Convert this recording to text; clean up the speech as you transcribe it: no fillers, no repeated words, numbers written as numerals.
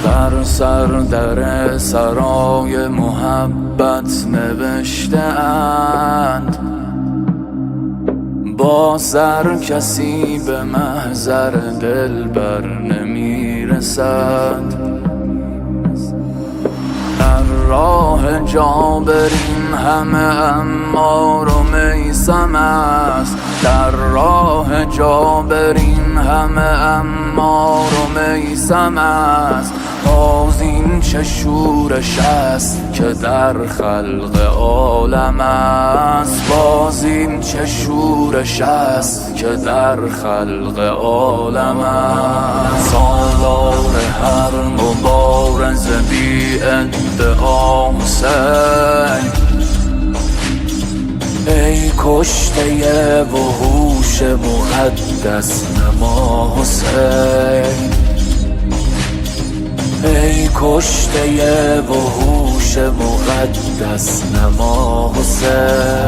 بر سر در سرای محبت نوشته اند با سر کسی به محضر دلبر نمیرسد. در راه جابرین همه عمار و میثم است، در راه جابرین همه عمار و میثم است. باز این چه شورش است که در خلق عالم است، باز این چه شورش است که در خلق عالم است. سالار هر مبارز بی ادعا حسین، ای کشته وحوش مقدس نما حسین، ای کشته وحوش مقدس نما حسین.